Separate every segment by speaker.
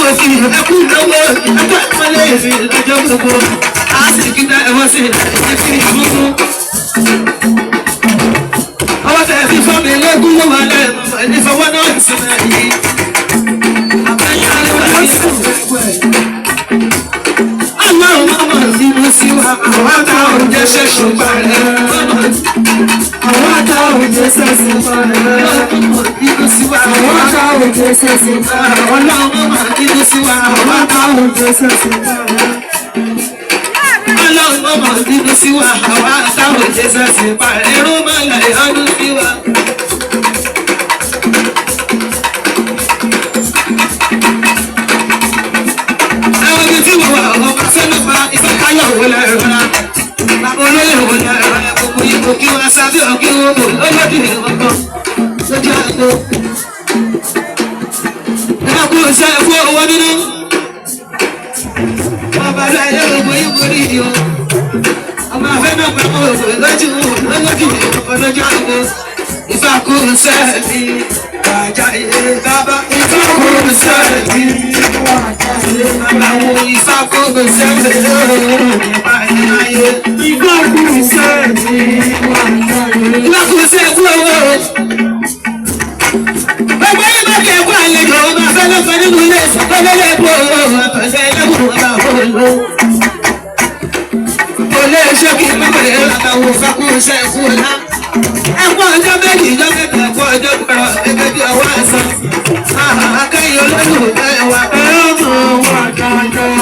Speaker 1: òkè ẹkú lọ́wọ́ ẹgbẹ́ ìpínlẹ̀ èsì lọ́jọ́ gbogbo a sì kíta ẹ̀wọ̀n sí ẹ̀fí ìfúnfún. ọwọ́ tẹ̀ fi fọ́ mi lẹ́gùn ló wà lẹ́nu ẹ̀nífọwọ́ náà sì máa yí. àbáyá ló wà ní ìfúnfún ẹ̀. Ọlọ́run mọ́mọ́ bínú sí wa àwọn àtàwọn jẹ́ ṣẹ̀ṣùn parẹ́. àwọn àtàwọn jẹ́ ṣẹ̀ṣùn parẹ́. Ọlọ́run mọ́mọ́ bínú sí wa àwọn àtàwọn jẹ́ ṣẹ̀ṣùn parẹ́. Ọlọ́run mọ́mọ́ bínú sí wa àwọn àtàwọn jẹ́ ṣẹ̀ṣùn parẹ́. Ọlọ́run mọ́mọ́ bínú sí wa àwọn àtàwọn jẹ́ ṣẹ̀ṣùn parẹ́. Ẹ̀rọ máa là yọdún sí wa. Bàbá olóyè wò ní ẹ̀rọ ẹ̀kọ́kọ́ ipò kí wọ́n sábẹ́ ọ̀kí wọ́n bò lọ́jọ́dún ìwọ̀n lójú àgbo. Ẹ̀kú iṣẹ́ ẹ̀kú owó nínú. Bàbá láyé ògbó ìbò rí i o. Ọmọ afẹ́ náà pẹ̀lú ògbó lójú ìwọ̀n lójú àgbo. Ìfàkù sẹ́ẹ̀dì wàjáyé bàbá. Ìfàkù sẹ́ẹ̀dì wàjáyé bàbá. Àwọn ìfàkù sẹ́ẹ̀dì wàjáyé. Ìfàkù sẹ́ẹ̀dì wàjáyé. Ìfàkù sẹ́ẹ̀dì wàjáyé. Gbogbo yìí bá kẹ́ ẹ̀kọ́ àlejò ọba afẹ́lẹ́fẹ́ nínú ilé ìsọ̀kọ́lẹ́lẹ́ ẹ̀kọ́ àtọ̀ṣẹ́ ẹlẹ́kùn ọba àbọ̀lọ́. Olè ṣé kí n má bẹ̀rẹ̀ látàwọn ìfàkù sẹ́ẹ̀kù ọ̀la. Ẹ̀kọ́ ọjọ́ méjì ìjọ mẹ́ta ẹ̀kọ́ ọjọ́ pẹ̀rọ gẹ́gẹ́ bí ọwọ́ ẹ̀sán. Akẹ́yìn olólùfẹ́ wa ẹ̀rọ wà dáadáa.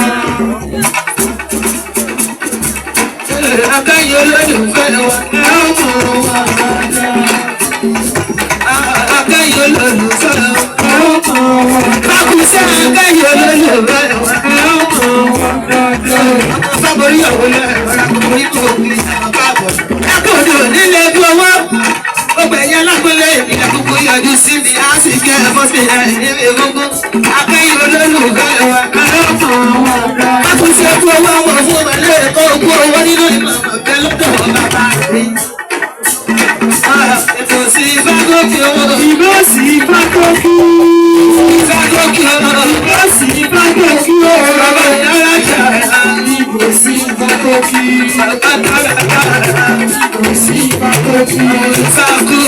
Speaker 1: Akẹ́yìn olólùfẹ́ wa ẹ̀rọ wà dáadáa. Akẹ́yìn olólùfẹ́ wa ẹ̀rọ wà dáadáa. Bákùsẹ́ akẹ́yìn olólùfẹ́ wa ẹ̀rọ wà dáadáa. Fáborí ọ̀wọ́ lẹ́rọ lákòókò ikú òkè àbábọ̀. Ẹ̀kọ́ nílé bí owó. Gbogbo ẹ̀yà lágbólé ìpínlẹ̀ gbogbo yọjú sí ni a sì kẹ́ ẹ̀fọ́ sí ẹ̀yìn gbogbo. Akẹ́yìn olólùfẹ́ wa ẹ̀rọ wà dáadáa. Bákùsẹ́ fún owó ọmọ fún ọmọlé ẹ̀kọ́ òkú owó nínú ìmọ̀ ọ̀bẹ lọ́dọ̀ bàbá rẹ̀. Ètò sí ìfágókè owó. Ìbò sí ìfágókè. Ìfágókè owó. Ìbò sí ìfágókè owó. Bàbá ìyára jàrá. Ìbò sí ìfágókè. Bàbá ìyára jàrá. Ìbò sí ìfágókè. Ìfágókè.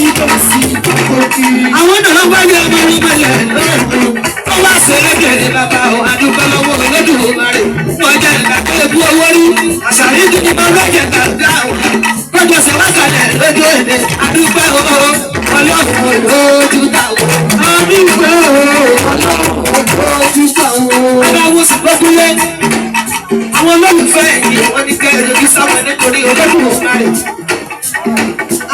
Speaker 1: Ìbò sí ìfágókè. Àwọn náà bá yẹ ọmọ nígbàlẹ̀ lọ́rùn. Wọ́n wá sẹ́lẹ̀kẹ̀ ní bàbá o, àdúgbò lọ́wọ́ Olódùmarè. Wọ́n jẹ́ ìgbàgbé ebú owó rí. Àṣàrí ìdílé máa ń lọ́jẹ̀ gbàgbá o. Lọ́jọ́ sẹ́wákàlẹ̀ lójú èdè. Àdúgbò o, Ọlọ́run lójú ta o. Àdúgbò o, Ọlọ́run lójú ta o. Aláwo sì gbọ́dúnlé. Àwọn olólùfẹ́ yìí wọ́n ní kẹ́ ẹ̀rọ bí sáwọn nítorí Olódùmarè.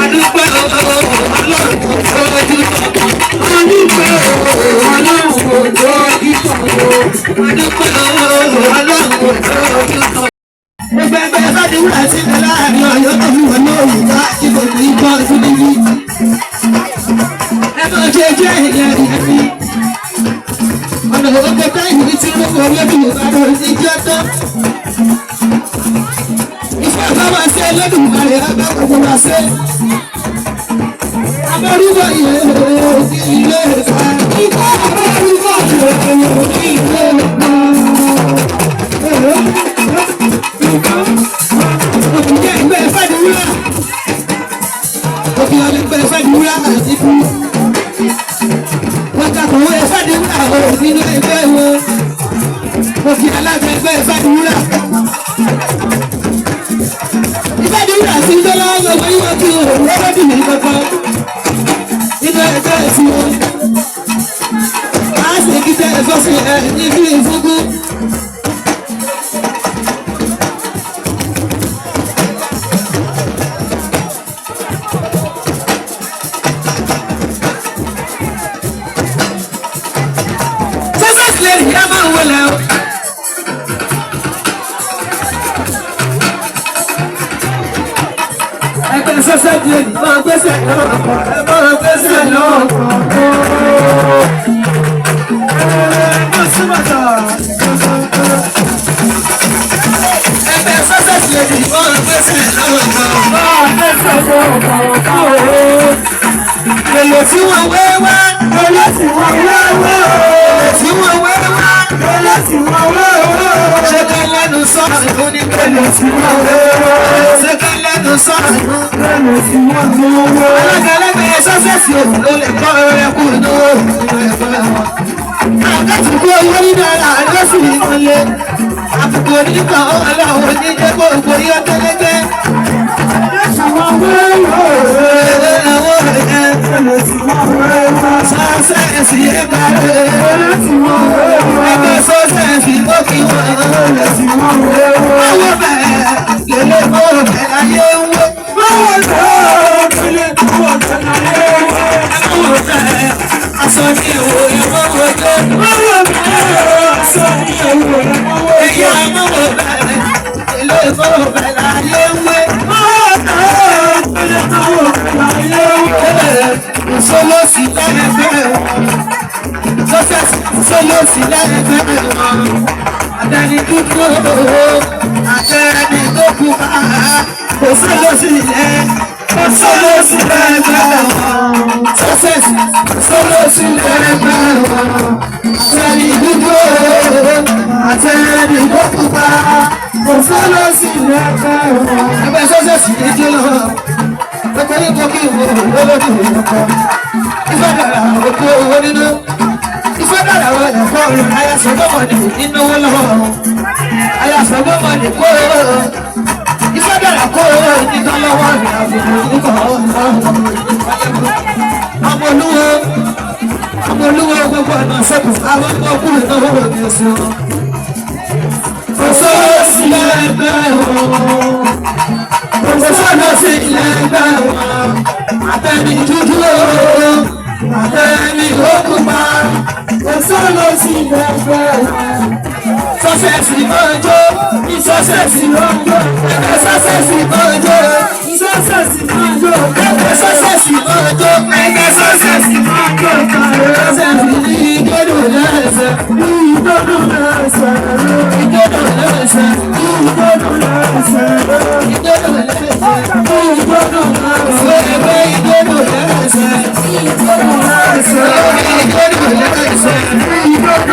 Speaker 1: Àdúgbò o, Ọlọ́run lójú ta o. Àdúgbò o, Ọlọ́run lójú ta o. Àdúgbò o, Ọlọ́run lójú ta o. Gbogbo ẹgbẹ́ sáde wúrà sí ẹ láàrin ọ̀yọ́ tó fi wọ́n ní òwúrọ̀ àti gbogbo ìgbọ́ ọdún níbí. Ẹ máa ṣe jẹ́ ìyẹn ìyẹn. Ọ̀nà òkè táyì tí ó kọ̀ lẹ́bùn ìbàdàn ti jẹ́ tán. Ìfẹ́ bá wá sí Olódùmarè abẹ́ gbogbo wá sí. Abẹ́rúbọ̀ ìwé òkè ilé ìfà. Ìfẹ́ abẹ́rúbọ̀ ìwé òkè ilé ìfà. Òkè ẹgbẹ́ Fádìwúrà. Òkè ẹgbẹ́ Fádìwúrà àti fún. Wọ́n takòwé Fádìwúrà ọ̀rọ̀ nínú ẹgbẹ́ wọn. Òkè alága ẹgbẹ́ Fádìwúrà. Ìfádìwúrà ti ń dọ́lá gbogbo yíwọ́ kí òun lọ́wọ́ dì ní kankan. Nínú ẹgbẹ́ ẹ̀sìn wọn. Máa ṣe kíkẹ́ ẹ̀fọ́ sí ẹ̀ ní bí ìfúngún.
Speaker 2: gbẹ́sẹ̀ díẹ̀ ní máa gbẹ́sẹ̀ náà kọ̀ ẹ máa gbẹ́sẹ̀ náà kọ̀ ọ́ sí bàtà. Ẹgbẹ́ sọ́sẹ̀ díẹ̀ ní máa gbẹ́sẹ̀ náà kọ̀ máa gbẹ́sẹ̀ náà kọ̀ ọ́. Èlò tí wọ́n wé wá, èlò tí wọ́n wé wá, èlò tí wọ́n
Speaker 1: lè sí wọn wẹ́wẹ́. Ṣé ká lẹ́nu sọ́ọ̀tì? Lẹ́nu sí wọn wẹ́wẹ́. Alágẹ̀lẹ́gbẹ̀ sọ́sẹ̀sì òun ló lè kọ́ ẹ̀kú inú àkàtúntò owó nínú ara rẹ̀ sì wọlé. Àbùkù nípa ọlọ́wọ́ níjẹ́ gbogbo yọ tẹ́lẹ́gbẹ́. Lẹ́sùn wọn wẹ́wẹ́. Ẹ̀wọ̀ ẹ̀jẹ̀ lẹ́sùn wọn wẹ́wẹ́. Sọ́sẹ̀sì ẹ̀ka rẹ̀ lẹ́sùn wọn wẹ́wẹ́. Ẹgbẹ́ sọ́sẹ̀sì ó kí wọn lẹ́sùn wọn wẹ́wẹ́. Àwọn bẹ̀rẹ̀ lélẹ́ kó bẹ̀rẹ̀ ayé ń wé. Àwọn bẹ̀rẹ̀ lélẹ́ kó bẹ̀rẹ̀ ayé ń wé. Àwọn bẹ̀rẹ̀ aṣọ ní ìwò ìwọ̀n wọjọ́. Àwọn bẹ̀rẹ̀ aṣọ ní ìwò ìwọ̀n wọjọ́. Ẹ̀yà àwọn bẹ̀rẹ̀ lélẹ́ kó bẹ̀rẹ̀ ayé ń wé. Àwọn bẹ̀rẹ̀ lélẹ́ kó bẹ̀rẹ̀ ayé ń wé. Ìṣolóṣì lẹ́gbẹ̀ẹ́ wọn. Ìṣolóṣì lẹ́gbẹ̀ẹ́ wọn. Àtẹni dúdú àtẹni tó kú bá kò sólóṣì lẹ́ kò sólóṣì lẹ́gbẹ̀ẹ́ wọn. Sólóṣì lẹ́gbẹ̀ẹ́ wọn. Àtẹni dúdú àtẹni tó kú bá kò sólóṣì lẹ́gbẹ̀ẹ́ wọn. Ẹgbẹ́ sọ́sẹ̀sì ní jẹ́ lọ. Ọkọ̀ yìí kọ́ kí ìwé olódì ìrọ̀kọ́. Ifá dára òkú owó nínú. Ifá dára wọ ẹ̀fọ́ ọ̀rọ̀ ayásọ̀gbọ́mọdé nínú owó lọ́wọ́. Ayásọ̀gbọ́mọdé kó owó. Ifá dára kó owó nígbà lọ́wọ́ rẹ̀ àbùkù nígbà ọ̀hún. Ọmọ olúwo gbogbo ọ̀nà sẹ́kù àwọn ọmọ ọkùnrin náà wọ̀ ní oṣù. Òṣòṣì lẹ́gbẹ̀ẹ́ wọn. Òṣòṣì lẹ́gbẹ̀ẹ́ wọn. Àtẹni dúdú àtẹni òkúpa. Òṣòṣì lẹ́gbẹ̀ẹ́ wọn. Sọ́sẹ̀sì mọ́jọ́, ìsọ́sẹ̀sì mọ́jọ́, ẹgbẹ́ sọ́sẹ̀sì mọ́jọ́, ìsọ́sẹ̀sì mọ́jọ́, ẹgbẹ́ sọ́sẹ̀sì mọ́jọ́, ẹgbẹ́ sọ́sẹ̀sì mọ́jọ́, sọ́sẹ̀sì ní ìgbẹ́dùn lẹ́sẹ̀, ní ìgbẹ́dùn lẹ́sẹ̀, ìgbẹ́dùn lẹ́sẹ̀, ní ìgbẹ́dùn lẹ́sẹ̀, ìgbẹ́dùn lẹ́sẹ̀, ní ìgbẹ́dùn lẹ́sẹ̀, ẹgbẹ́ ìgbẹ́dùn lẹ́sẹ̀, ìgbẹ́dùn lẹ́sẹ̀, ìgbẹ́dùn lẹ́sẹ̀, ìgbẹ́dùn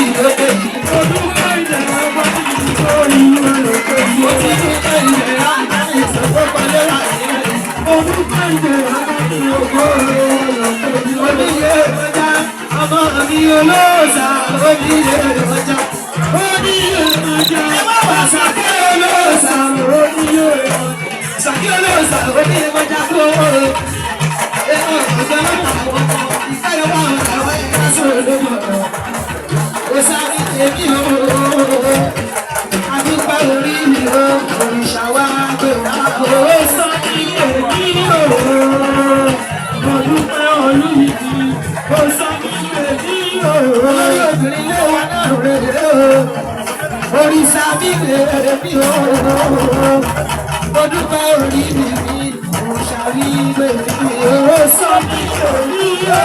Speaker 2: Olúwa ìdẹ̀rẹ̀ ọba tí kò ní ìwé òkè yìí.
Speaker 1: oníyè ọjà ọmọ mi olóòṣà oníyè ọjà oníyè ọjà Àṣàkẹ́ olóòṣà oníyè Àṣàkẹ́ olóòṣà oníyè ọjà kó ọjọ́ lọ́ta àwọn ìkáyọ̀ wà àwọn ẹ̀ka sọ̀rọ̀ lọ́wọ́ òṣàrí èmi o àdúgbò orí mi o òrìṣà wa gbé wá o sọ ní èmi o olùpẹ̀ olùyìí o sọ ní èmi o olóbìnrin lé wa náà rèé o òrìṣà mi rèé mi o olùpẹ̀ orí mi òrìṣà mi gbé mi o sọ ní èmi o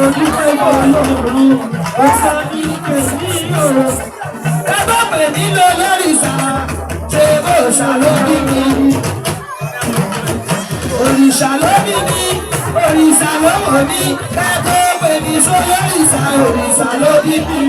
Speaker 1: olùpẹ̀ olùyìí o sọ ní èmi o. Ẹ bá pè mí lọ lórìṣà ṣé bó ṣàlóbí mi. Òrìṣà ló bí mi, òrìṣà ló mọ̀ mí. Ẹ tó pè mí sọ lórìṣà, òrìṣà ló bí mi.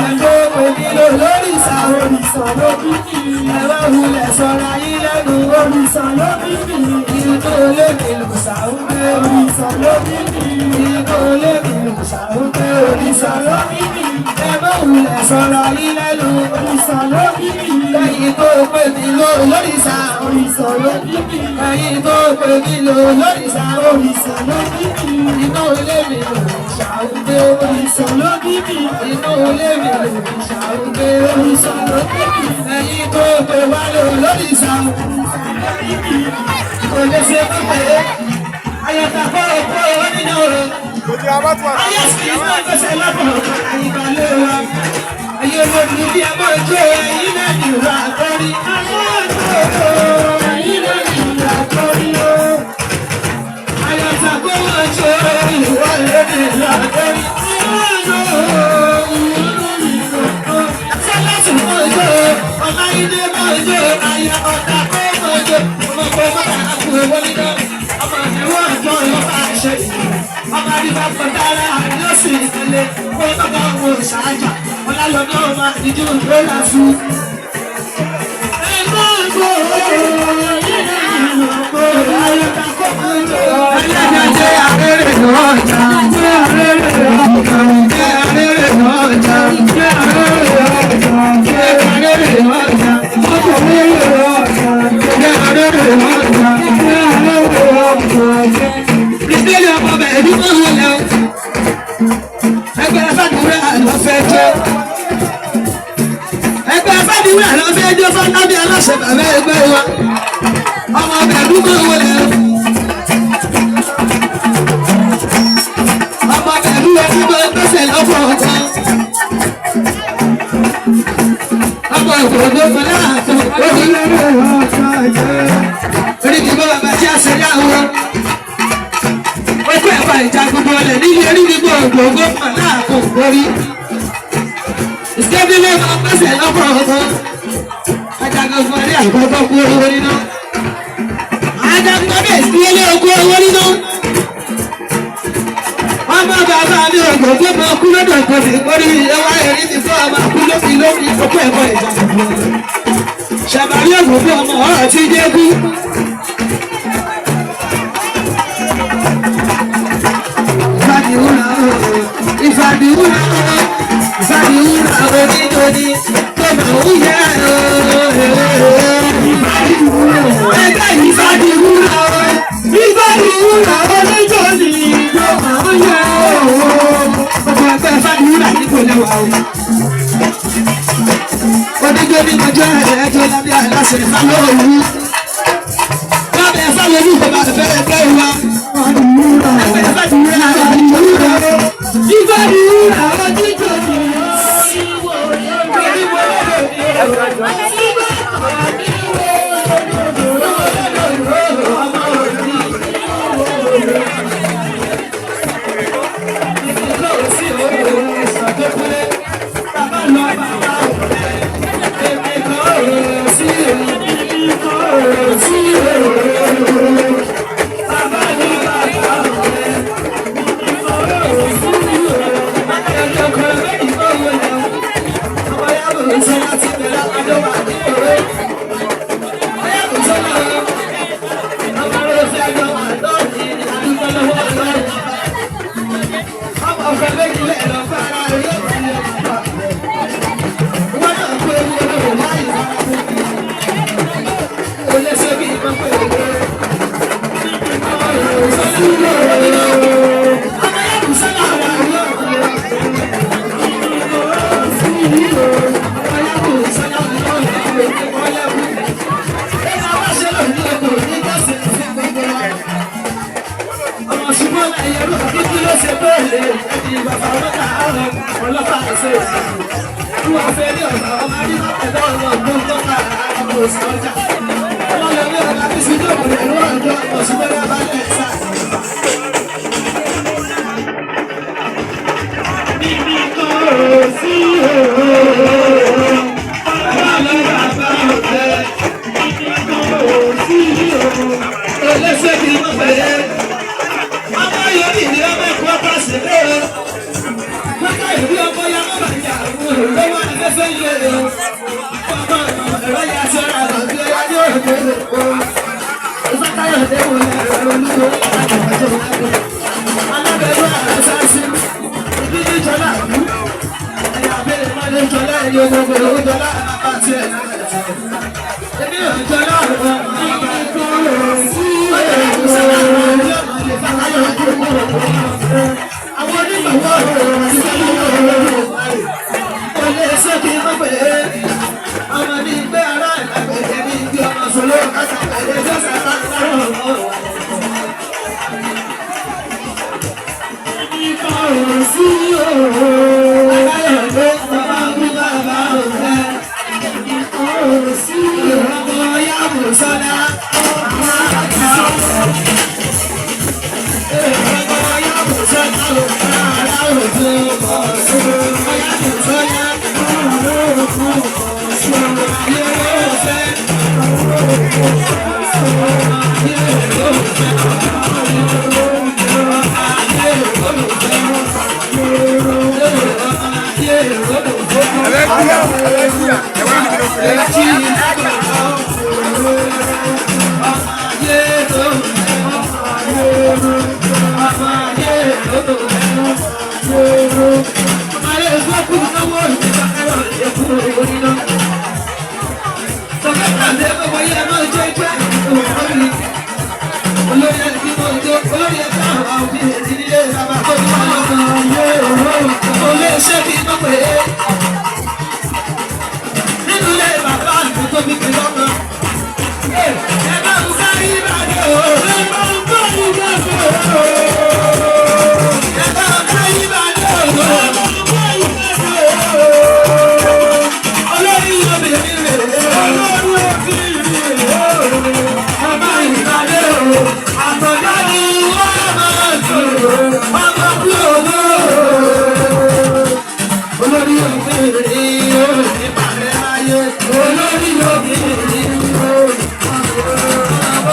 Speaker 1: Ẹ tó pè mí lọ lórìṣà, òrìṣà ló bí mi. Ẹ wá wulẹ̀ sọ̀rọ̀ ayé lẹ́nu, òrìṣà ló bí mi. Inú olé mi lùsà ń gbé, òrìṣà ló bí mi. Inú olé mi lùsà ń gbé, òrìṣà ló bí mi. Ẹ má wulẹ̀ sọ̀rọ̀ ayé lẹ́nu, òrìṣà ló bí mi. Ẹ̀yin tó pè mí lọ lórìṣà, òrìṣà ló bí mi. Ẹ̀yin tó pè mí lọ lórìṣà, òrìṣà ló bí mi. Inú ilé mi lòrìṣà ń gbé, òrìṣà ló bí mi. Inú ilé mi lòrìṣà ń gbé, òrìṣà ló bí mi. Ẹ̀yin tó pè wá lọ lórìṣà, kò lè ṣe pípẹ́. Ayọ̀tà kọ́ ọ̀pọ̀ oníná rẹ̀. Ayé sì ń bá fẹsẹ̀ lọ́pọ̀ àyíbalẹ̀ wa. Ayé olóògùn bí a máa jó ẹyin náà ní ìwà àkọ́rí. Ẹyin náà ní ìwà àkọ́rí o. Ayọ̀tà kó máa jó ìwà ìrẹ́lẹ̀ ìwà àkọ́rí. Sẹ́lẹ̀sì máa jó, ọmọ ilé máa jó, ayọ̀ ọ̀tà kó máa jó, ọmọ kó máa kú ewé nínú. Ọmọ ìwọ àjọ ìwọ́n àṣẹ ìlú. Ọmọ àdìbò àpọ̀dára yóò sì ìtẹ̀lé. Kó bàbá wọn ṣáájà. Ọlálọ́dọ́ ọmọ ìdíjú ìgbéra fún. Ẹgbẹ́ ògbó ayọ̀ta kó máa jọ. Ayọ̀jẹ̀ abẹ́rẹ́ náà jà. Jẹ́ abẹ́rẹ́ náà jà. Jẹ́ abẹ́rẹ́ náà jà. Jẹ́ abẹ́rẹ́ náà jà. Jẹ́ abẹ́rẹ́ náà jà. Ọkọ̀ abẹ́rẹ́ náà jà. Jẹ́ abẹ́rẹ́ náà jà. Jẹ́ abẹ́rẹ́ náà jà. Ìdílé ọmọ bẹ̀rẹ̀ ní kò wọlé o. Ẹgbẹ́ fàdúrà lọ fẹ́ jẹ́. Ẹgbẹ́ fàdúrà lọ fẹ́ jẹ́ fọ́nàbí aláṣẹ bàbá ẹgbẹ́ wa. Ọmọ bẹ̀rù kò wọlé o. Ọmọ bẹ̀rù ẹni tó gbèsè lọ́pọ̀ ọ̀tọ̀. Ọmọ ìgbòho fọlá àtọ̀ orílẹ̀-èdè orí kìí bọ́ bàbá tí a ṣe yá wọn. Ojú ẹ̀fà ìjagun bọ̀lẹ̀ nílé orí ní gbòǹgbò gómìnà láàkó orí. Ìṣẹ́bílé máa pèsè lọ́pọ̀ ọ̀tọ̀. Ajagun fọlẹ́ àkọ́kọ́ kú owó níná. Ajagun fọlẹ́ ìṣẹ́lẹ̀ okú owó níná. Ọmọ bàbá mi ògbógbó máa kú lọ́dọ̀ ìkọ̀sí orí ẹwà ẹ̀rí ti fọ́ ọmọ kú lókì lókì okú ẹ̀fọ́ ìjagun bọ̀lẹ̀. Ṣàbàrí ògbógbó ọmọ ọ̀rọ̀ tí jẹ́ kú. Ìfàdíwúrà onídòní tó máa ń yẹ ẹgbẹ́ ìfàdíwúrà onídòní tó máa ń yẹ ọmọ ẹgbẹ́ ìfàdíwúrà ní kò lẹ́wà o. Onídòní ọjọ́ ẹ̀ẹ́dọ́ lábẹ́ aláṣẹ ìfàlọ́wọ́ lábẹ́ ìfàlọ́wọ́ bàbá ẹgbẹ́ ẹgbẹ́ wa. Ẹgbẹ́ ìfàdíwúrà onídòní.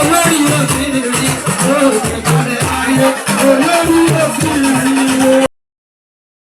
Speaker 1: Olórí